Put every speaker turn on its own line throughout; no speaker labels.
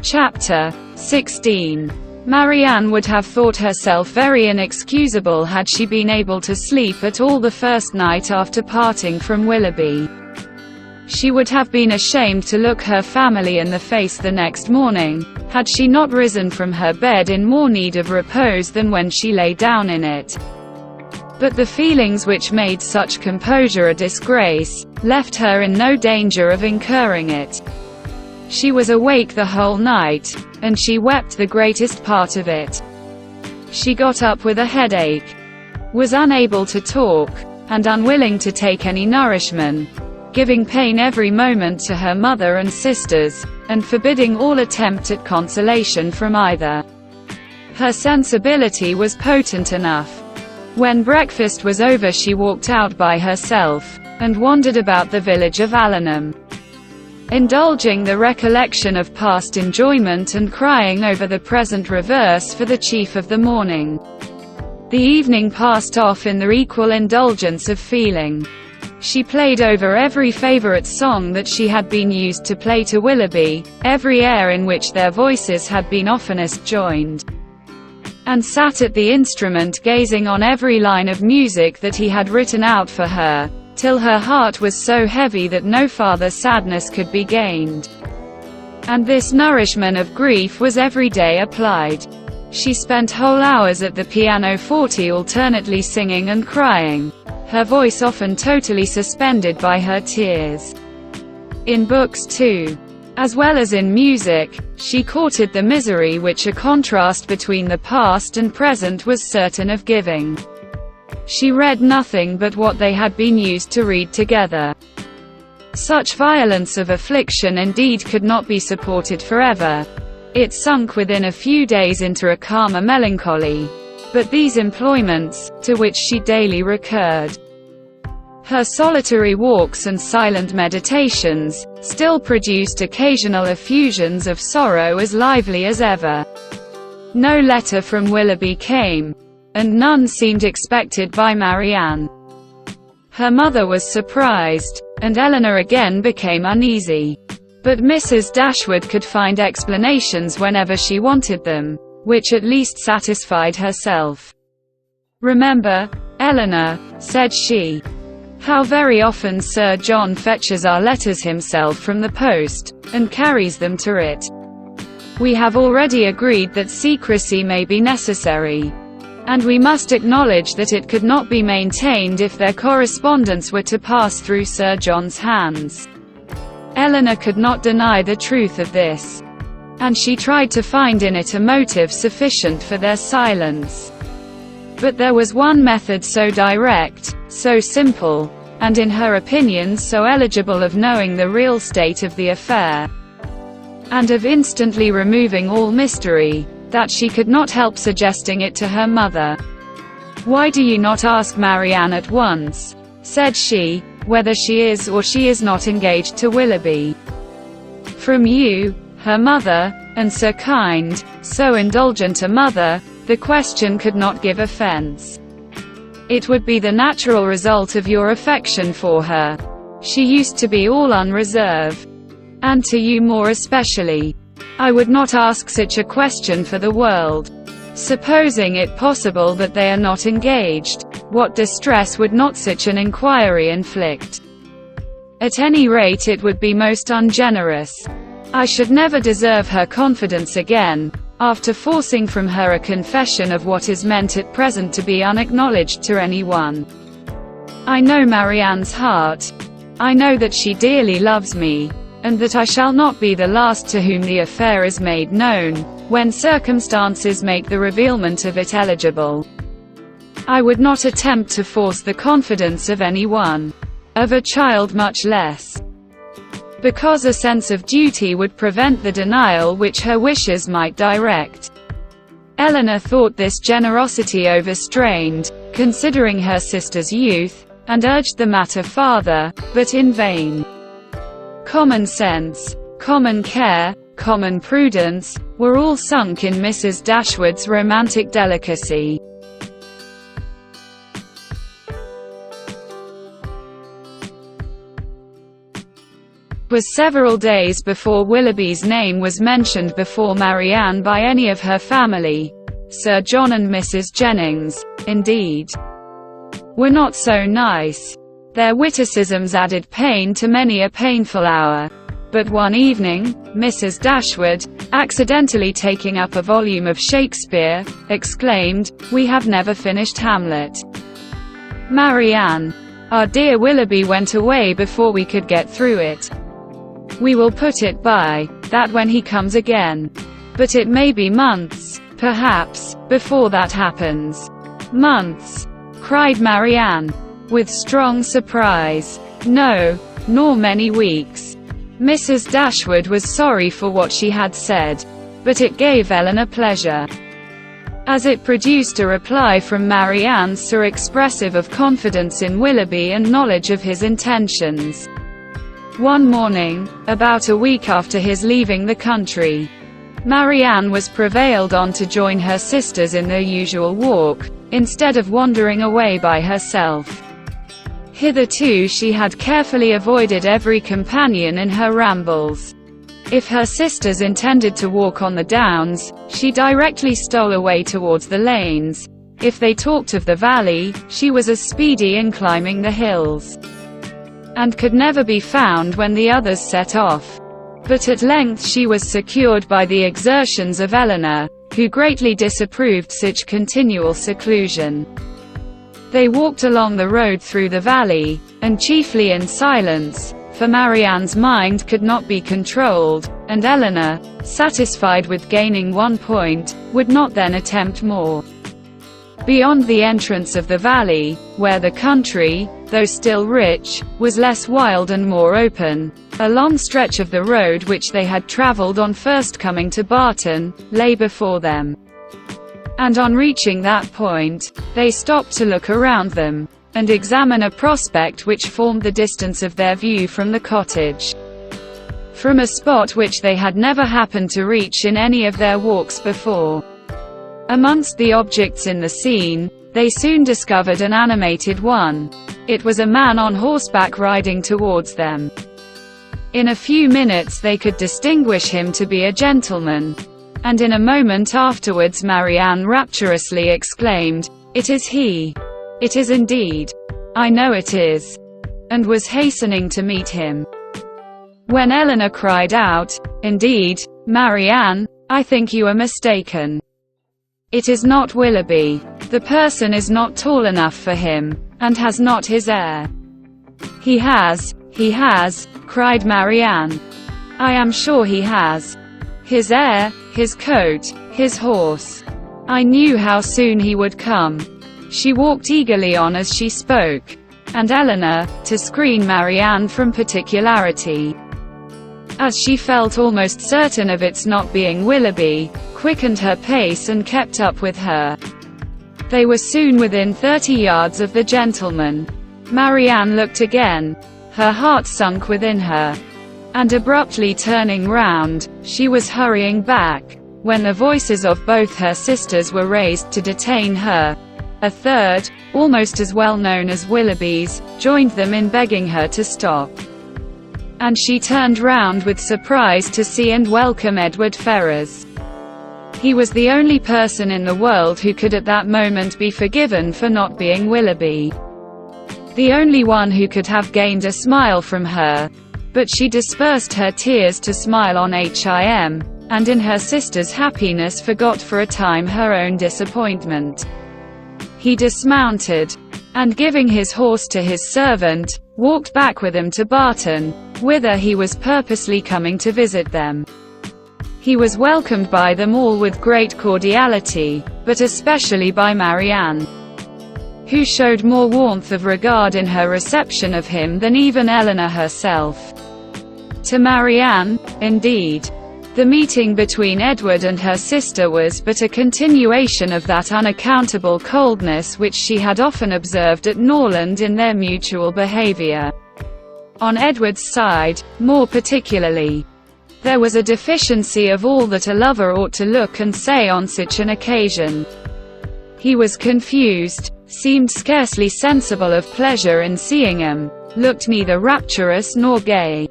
Chapter 16. Marianne would have thought herself very inexcusable had she been able to sleep at all the first night after parting from Willoughby. She would have been ashamed to look her family in the face the next morning, had she not risen from her bed in more need of repose than when she lay down in it. But the feelings which made such composure a disgrace, left her in no danger of incurring it. She was awake the whole night, and she wept the greatest part of it. She got up with a headache, was unable to talk, and unwilling to take any nourishment, giving pain every moment to her mother and sisters, and forbidding all attempt at consolation from either. Her sensibility was potent enough. When breakfast was over she walked out by herself, and wandered about the village of Allenham, indulging the recollection of past enjoyment and crying over the present reverse for the chief of the morning. The evening passed off in the equal indulgence of feeling. She played over every favourite song that she had been used to play to Willoughby, every air in which their voices had been oftenest joined, and sat at the instrument gazing on every line of music that he had written out for her, till her heart was so heavy that no farther sadness could be gained. And this nourishment of grief was every day applied. She spent whole hours at the pianoforte alternately singing and crying, her voice often totally suspended by her tears. In books too, as well as in music, she courted the misery which a contrast between the past and present was certain of giving. She read nothing but what they had been used to read together. Such violence of affliction indeed could not be supported forever. It sunk within a few days into a calmer melancholy. But these employments, to which she daily recurred, her solitary walks and silent meditations, still produced occasional effusions of sorrow as lively as ever. No letter from Willoughby came, and none seemed expected by Marianne. Her mother was surprised, and Eleanor again became uneasy. But Mrs. Dashwood could find explanations whenever she wanted them, which at least satisfied herself. "Remember, Eleanor," said she, "how very often Sir John fetches our letters himself from the post, and carries them to it. We have already agreed that secrecy may be necessary, and we must acknowledge that it could not be maintained if their correspondence were to pass through Sir John's hands." Eleanor could not deny the truth of this, and she tried to find in it a motive sufficient for their silence. But there was one method so direct, so simple, and in her opinion so eligible of knowing the real state of the affair, and of instantly removing all mystery, that she could not help suggesting it to her mother. "Why do you not ask Marianne at once," said she, "whether she is or she is not engaged to Willoughby? From you, her mother, and so kind, so indulgent a mother, the question could not give offence. It would be the natural result of your affection for her. She used to be all unreserve, and to you more especially. I would not ask such a question for the world. Supposing it possible that they are not engaged, what distress would not such an inquiry inflict? At any rate it would be most ungenerous. I should never deserve her confidence again, after forcing from her a confession of what is meant at present to be unacknowledged to anyone. I know Marianne's heart. I know that she dearly loves me, and that I shall not be the last to whom the affair is made known, when circumstances make the revealment of it eligible. I would not attempt to force the confidence of anyone, of a child much less, because a sense of duty would prevent the denial which her wishes might direct." Eleanor thought this generosity overstrained, considering her sister's youth, and urged the matter farther, but in vain. Common sense, common care, common prudence, were all sunk in Mrs. Dashwood's romantic delicacy. was several days before Willoughby's name was mentioned before Marianne by any of her family. Sir John and Mrs. Jennings, indeed, were not so nice. Their witticisms added pain to many a painful hour. But one evening, Mrs. Dashwood, accidentally taking up a volume of Shakespeare, exclaimed, "We have never finished Hamlet." Marianne: "Our dear Willoughby went away before we could get through it. We will put it by that when he comes again. But it may be months, perhaps, before that happens." "Months?" cried Marianne, with strong surprise. "No, nor many weeks." Mrs. Dashwood was sorry for what she had said, but it gave Eleanor pleasure, as it produced a reply from Marianne so expressive of confidence in Willoughby and knowledge of his intentions. One morning, about a week after his leaving the country, Marianne was prevailed on to join her sisters in their usual walk, instead of wandering away by herself. Hitherto she had carefully avoided every companion in her rambles. If her sisters intended to walk on the downs, she directly stole away towards the lanes. If they talked of the valley, she was as speedy in climbing the hills, and could never be found when the others set off. But at length she was secured by the exertions of Eleanor, who greatly disapproved such continual seclusion. They walked along the road through the valley, and chiefly in silence, for Marianne's mind could not be controlled, and Eleanor, satisfied with gaining one point, would not then attempt more. Beyond the entrance of the valley, where the country, though still rich, was less wild and more open, a long stretch of the road which they had travelled on first coming to Barton, lay before them. And on reaching that point, they stopped to look around them, and examine a prospect which formed the distance of their view from the cottage, from a spot which they had never happened to reach in any of their walks before. Amongst the objects in the scene, they soon discovered an animated one. It was a man on horseback riding towards them. In a few minutes they could distinguish him to be a gentleman, and in a moment afterwards Marianne rapturously exclaimed, "It is he! It is indeed! I know it is!" and was hastening to meet him, when Eleanor cried out, "Indeed, Marianne, I think you are mistaken. It is not Willoughby. The person is not tall enough for him, and has not his air." He has," cried Marianne. "I am sure he has. His air, his coat, his horse. I knew how soon he would come." She walked eagerly on as she spoke, and Eleanor, to screen Marianne from particularity, as she felt almost certain of its not being Willoughby, quickened her pace and kept up with her. They were soon within 30 yards of the gentleman. Marianne looked again. Her heart sunk within her, and abruptly turning round, she was hurrying back, when the voices of both her sisters were raised to detain her. A third, almost as well known as Willoughby's, joined them in begging her to stop, and she turned round with surprise to see and welcome Edward Ferrars. He was the only person in the world who could at that moment be forgiven for not being Willoughby, the only one who could have gained a smile from her. But she dispersed her tears to smile on him, and in her sister's happiness forgot for a time her own disappointment. He dismounted, and giving his horse to his servant, walked back with them to Barton, whither he was purposely coming to visit them. He was welcomed by them all with great cordiality, but especially by Marianne, who showed more warmth of regard in her reception of him than even Eleanor herself. To Marianne, indeed, the meeting between Edward and her sister was but a continuation of that unaccountable coldness which she had often observed at Norland in their mutual behavior. On Edward's side, more particularly, there was a deficiency of all that a lover ought to look and say on such an occasion. He was confused, seemed scarcely sensible of pleasure in seeing him, looked neither rapturous nor gay.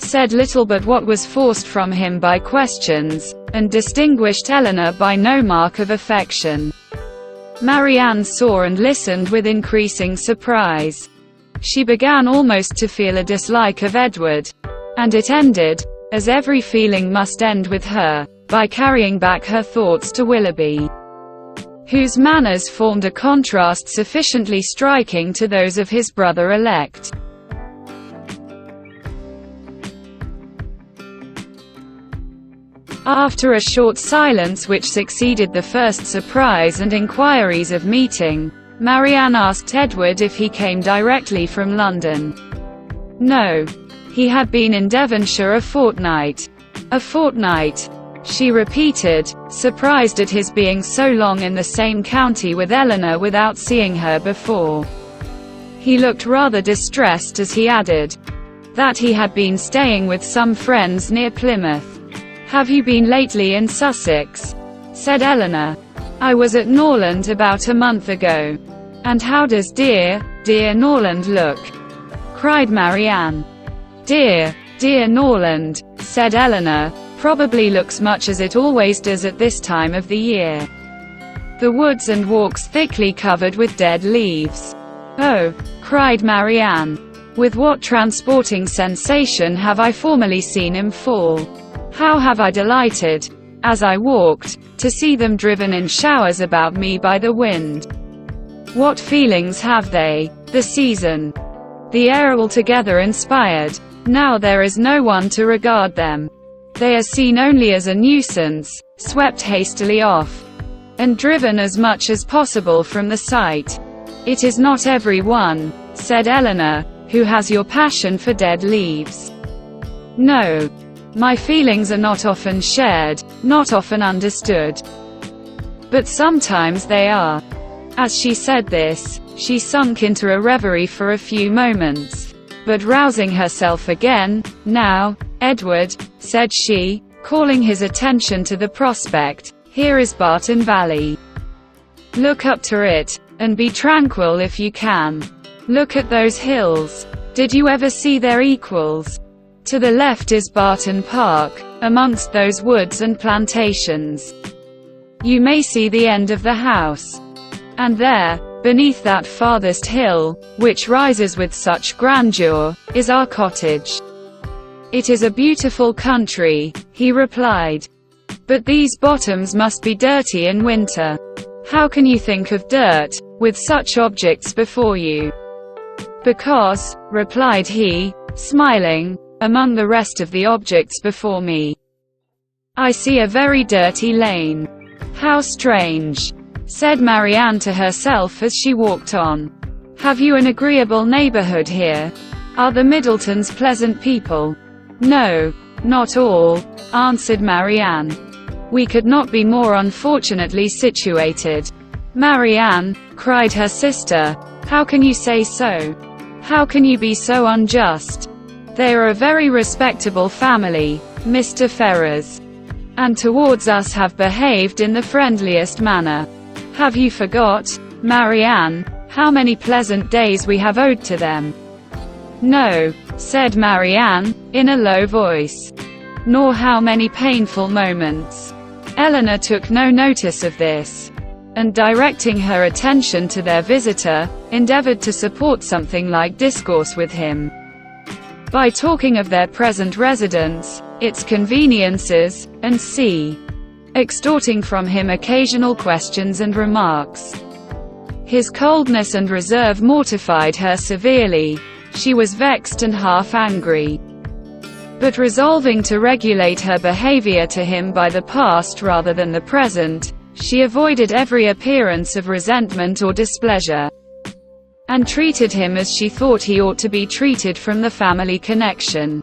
said little but what was forced from him by questions, and distinguished Eleanor by no mark of affection. Marianne saw and listened with increasing surprise. She began almost to feel a dislike of Edward. And it ended, as every feeling must end with her, by carrying back her thoughts to Willoughby, whose manners formed a contrast sufficiently striking to those of his brother-elect. After a short silence which succeeded the first surprise and inquiries of meeting, Marianne asked Edward if he came directly from London. No. He had been in Devonshire a fortnight. A fortnight, she repeated, surprised at his being so long in the same county with Eleanor without seeing her before. He looked rather distressed as he added that he had been staying with some friends near Plymouth. "Have you been lately in Sussex?" said Eleanor. "I was at Norland about a month ago." "And how does dear Norland look?" cried Marianne. Dear Norland," said Eleanor, "probably looks much as it always does at this time of the year. The woods and walks thickly covered with dead leaves." "Oh," cried Marianne, "with what transporting sensation have I formerly seen him fall! How have I delighted, as I walked, to see them driven in showers about me by the wind! What feelings have they, the season, the air altogether inspired! Now there is no one to regard them. They are seen only as a nuisance, swept hastily off, and driven as much as possible from the sight." "It is not every one," said Eleanor, "who has your passion for dead leaves." "No. My feelings are not often shared, not often understood. But sometimes they are." As she said this, she sunk into a reverie for a few moments. But rousing herself again, "Now, Edward," said she, calling his attention to the prospect, "here is Barton Valley. Look up to it, and be tranquil if you can. Look at those hills. Did you ever see their equals? To the left is Barton Park, amongst those woods and plantations. You may see the end of the house. And there, beneath that farthest hill, which rises with such grandeur, is our cottage." "It is a beautiful country," he replied. "But these bottoms must be dirty in winter. How can you think of dirt, with such objects before you?" "Because," replied he, smiling, "among the rest of the objects before me, I see a very dirty lane." "How strange," said Marianne to herself as she walked on. "Have you an agreeable neighborhood here? Are the Middletons pleasant people?" "No, not all," answered Marianne. "We could not be more unfortunately situated." "Marianne," cried her sister, "how can you say so? How can you be so unjust? They are a very respectable family, Mr. Ferrars, and towards us have behaved in the friendliest manner. Have you forgot, Marianne, how many pleasant days we have owed to them?" "No," said Marianne, in a low voice. "Nor how many painful moments." Eleanor took no notice of this, and directing her attention to their visitor, endeavored to support something like discourse with him, by talking of their present residence, its conveniences, and extorting from him occasional questions and remarks. His coldness and reserve mortified her severely. She was vexed and half angry. But resolving to regulate her behavior to him by the past rather than the present, she avoided every appearance of resentment or displeasure, and treated him as she thought he ought to be treated from the family connection.